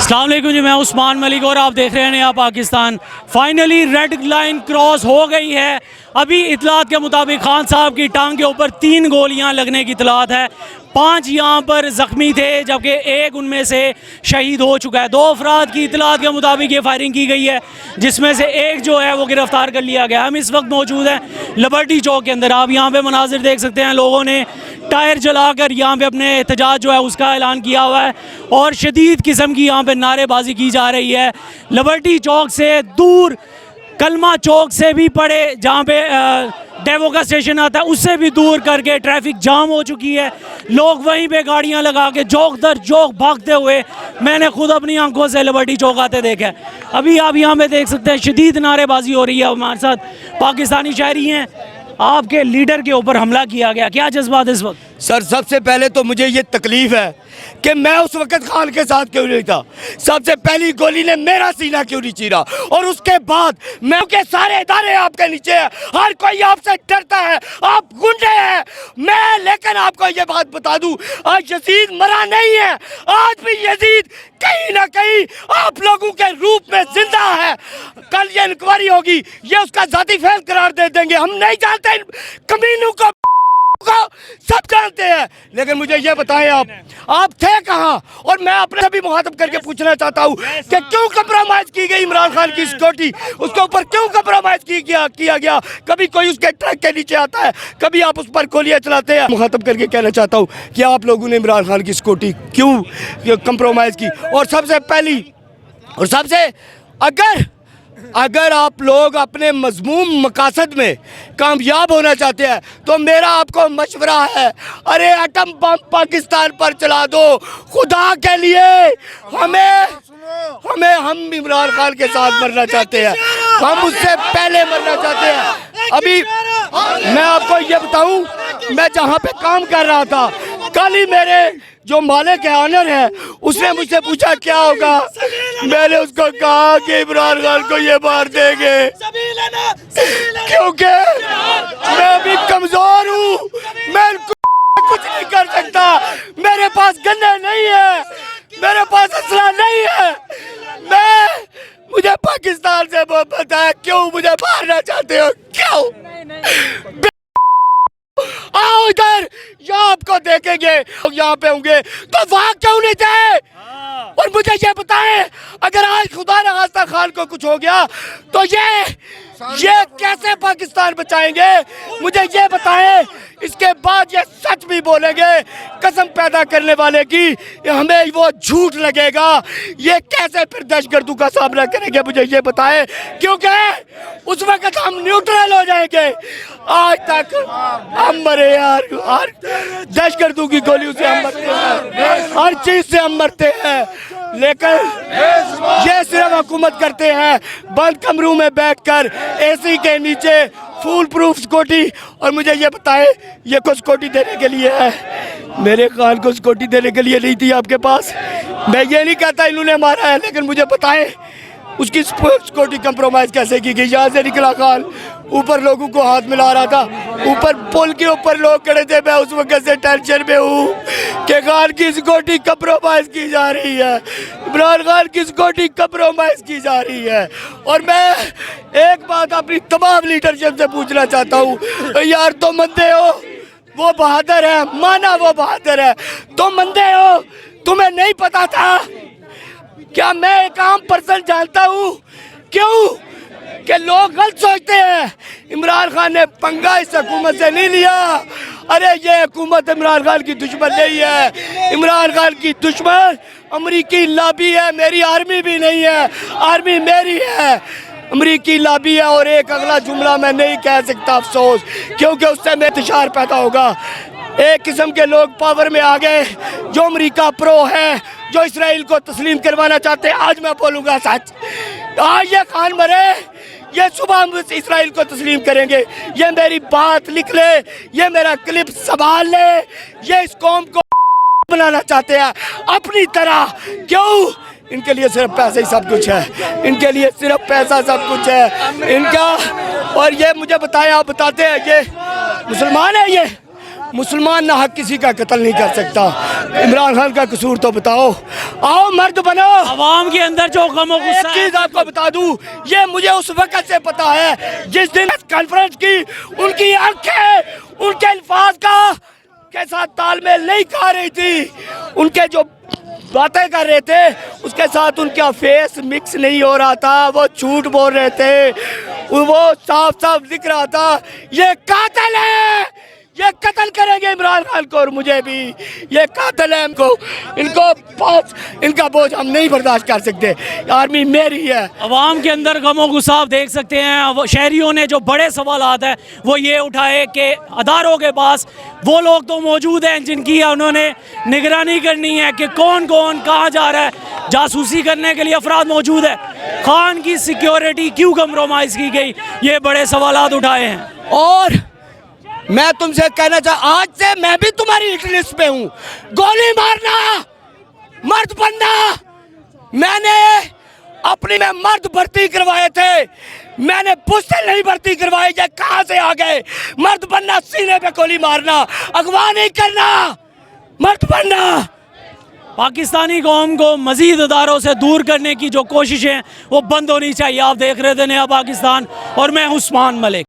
अस्सलाम वालेकुम जी, मैं उस्मान मलिक और आप देख रहे हैं नया Pakistan. Finally red line cross हो गई है। अभी इतलात के मुताबिक खान साहब की टांग के ऊपर 3 गोलियां लगने की इतलात है। 5 यहाँ पर ज़ख्मी थे जबकि एक उनमें से शहीद हो चुका है। 2 अफराद की इतलात के मुताबिक ये फायरिंग की गई है, जिसमें से एक जो है वो गिरफ़्तार कर लिया गया। हम इस वक्त मौजूद हैं लिबर्टी चौक के अंदर। आप यहाँ पे मनाजिर देख सकते हैं, लोगों ने टायर जलाकर यहाँ पे अपने एहतजाज जो है उसका ऐलान किया हुआ है और शदीद किस्म की यहाँ पे नारेबाजी की जा रही है। लिबर्टी चौक से दूर कलमा चौक से भी पड़े, जहाँ पे डेवो का स्टेशन आता है, उससे भी दूर करके ट्रैफिक जाम हो चुकी है। लोग वहीं पे गाड़ियां लगा के चौक दर चौक भागते हुए मैंने खुद अपनी आंखों से लिबर्टी चौक आते देखा है। अभी आप यहाँ पे देख सकते हैं शदीद नारेबाजी हो रही है। हमारे साथ पाकिस्तानी शहरी हैं। आपके लीडर के ऊपर हमला किया गया, क्या जज्बात इस वक्त? सर, सबसे पहले तो मुझे ये तकलीफ है कि मैं उस वक्त खान के साथ क्यों नहीं था। सबसे पहली गोली ने मेरा सीना क्यों नहीं चीरा, और उसके बाद मैं के सारे इदारे आपके नीचे हैं, हर कोई आपसे डरता है, आप गुंडे हैं। मैं लेकिन आपको ये बात बता दूं, आज यजीद मरा नहीं है, आज भी यजीद कहीं ना कहीं आप लोगों के रूप में जिंदा है। कल ये इंक्वायरी होगी, ये उसका जाती फेल करार दे देंगे। हम नहीं जानते कमीनों को सब जानते हैं, लेकिन मुझे ये बताएं आप थे कहाँ? और मैं अपने भी मुखातब करके पूछना चाहता हूँ कि क्यों कंप्रोमाइज की गई इमरान खान की सिक्योरिटी, उसके ऊपर क्यों कंप्रोमाइज किया गया? कभी कोई उसके ट्रक के नीचे आता है, कभी आप उस पर गोलियां चलाते हैं। मुखातब करके कहना चाहता हूँ कि आप लोगों ने इमरान खान की सिक्योरिटी क्यों कंप्रोमाइज की? और सबसे पहली और सबसे अगर आप लोग अपने मजमूम मकासद में कामयाब होना चाहते हैं तो मेरा आपको मशवरा है, अरे एटम बम पाकिस्तान पर चला दो खुदा के लिए। हम इमरान खान के साथ मरना चाहते हैं, हम उससे पहले मरना चाहते हैं। अभी मैं आपको ये बताऊं, मैं जहां पे काम कर रहा था, कल ही मेरे जो मालिक है, ऑनर है, उसने मुझसे पूछा क्या होगा। मैंने उसको कहा कि इमरान खान को ये मार देंगे, क्योंकि मैं अभी कमजोर हूँ, मैं कुछ नहीं कर सकता। मेरे पास गन्ने नहीं है, मेरे पास असला नहीं है। मुझे पाकिस्तान से मोहब्बत है। क्यों मुझे मारना चाहते हो? क्यों? आओ इधर, यहाँ आपको देखेंगे, यहाँ पे होंगे, तो वहाँ क्यों नहीं थे? और मुझे ये बताएं, अगर आज खुदा न खास्ता खान को कुछ हो गया तो ये कैसे पाकिस्तान बचाएंगे? मुझे ये बताएं। इसके बाद ये सच भी बोलेंगे, कसम पैदा करने वाले की, हमें वो झूठ लगेगा। ये कैसे फिर दहशतगर्दों का सामना करेंगे? मुझे ये बताएं, क्योंकि उस वक्त हम न्यूट्रल हो जाएंगे। आज तक हम मरे यार, हर दहशतगर्दों की गोलियों से हम मरते हैं, हर चीज से हम मरते हैं, लेकिन ये सिर्फ हुकूमत करते हैं बंद कमरों में बैठकर एसी के नीचे, फुल प्रूफ सिक्योरिटी। और मुझे ये बताएं, ये को सिक्योरिटी देने के लिए है, मेरे खान को सिक्योरिटी देने के लिए नहीं थी आपके पास। मैं ये नहीं कहता इन्होंने मारा है, लेकिन मुझे बताएं उसकी सिक्योरिटी कंप्रोमाइज कैसे की गई? यहाँ से निकला खान, ऊपर लोगों को हाथ मिला रहा था, ऊपर पुल के ऊपर लोग खड़े थे। मैं उस वक्त से टेंशन में हूँ कि खान की सिक्योरिटी कंप्रोमाइज की जा रही है, इमरान खान की सिक्योरिटी कंप्रोमाइज की जा रही है। और मैं एक बात अपनी तमाम लीडरशिप से पूछना चाहता हूँ, यार तुम मंदे हो, वो बहादुर है, माना वो बहादुर है, तुम मंदे हो, तुम्हें नहीं पता था क्या? मैं एक आम पर्सन जानता हूँ क्यों कि लोग गलत सोचते हैं। इमरान खान ने पंगा इस हुकूमत से नहीं लिया। अरे ये हुकूमत इमरान खान की दुश्मन नहीं है, इमरान खान की दुश्मन अमरीकी लॉबी है, मेरी आर्मी भी नहीं है, आर्मी मेरी है, अमरीकी लॉबी है। और एक अगला जुमला मैं नहीं कह सकता, अफसोस, क्योंकि उससे में इंतशार पैदा होगा। एक किस्म के लोग पावर में आ गए जो अमरीका प्रो है, जो इसराइल को तस्लीम करवाना चाहते हैं। आज मैं बोलूँगा सच, आज ये खान मरे, ये सुबह इसराइल को तस्लीम करेंगे। ये मेरी बात लिख ले, ये मेरा क्लिप संभाल ले। ये इस कौम को बनाना चाहते हैं अपनी तरह। क्यों? इनके लिए सिर्फ पैसा ही सब कुछ है, इनके लिए सिर्फ पैसा सब कुछ है इनका। और ये मुझे बताएं, आप बताते हैं ये मुसलमान है, ये मुसलमान ना हक किसी का कत्ल नहीं कर सकता। इमरान खान का कसूर तो बताओ, आओ मर्द बनो। अवाम के अंदर जो गम और एक गुस्सा है, चीज आपको बता दूं, ये मुझे उस वक्त से पता है जिस दिन कॉन्फ्रेंस की, उनकी आंखें उनके अल्फाज का के साथ तालमेल नहीं खा रही थी, उनके जो बातें कर रहे थे उसके साथ उनका फेस मिक्स नहीं हो रहा था, वो झूठ बोल रहे थे, वो साफ साफ दिख रहा था ये कातिल है, ये कत्ल करेंगे इमरान खान को और मुझे भी, ये कातिल है, इनका बोझ हम नहीं बर्दाश्त कर सकते। आर्मी मेरी है। अवाम के अंदर गम और गुस्सा आप देख सकते हैं। वो शहरियों ने जो बड़े सवालात हैं वो ये उठाए कि अदारों के पास वो लोग तो मौजूद हैं जिनकी उन्होंने निगरानी करनी है कि कौन कौन कहाँ जा रहा है, जासूसी करने के लिए अफराद मौजूद है। खान की सिक्योरिटी क्यों कम्प्रोमाइज़ की गई, ये बड़े सवालात उठाए हैं। और मैं तुमसे कहना आज से मैं भी तुम्हारी हिट लिस्ट पे हूँ। गोली मारना, मर्द बनना। मैंने अपनी में मर्द भर्ती करवाए थे, मैंने पुश्ते नहीं भर्ती करवाई। ये कहाँ से आ गए? मर्द बनना, सीने पे गोली मारना, अगवा नहीं करना, मर्द बनना। पाकिस्तानी कौम को मज़ीद अदारों से दूर करने की जो कोशिशें वो बंद होनी चाहिए। आप देख रहे थे नया पाकिस्तान और मैं उस्मान मलिक।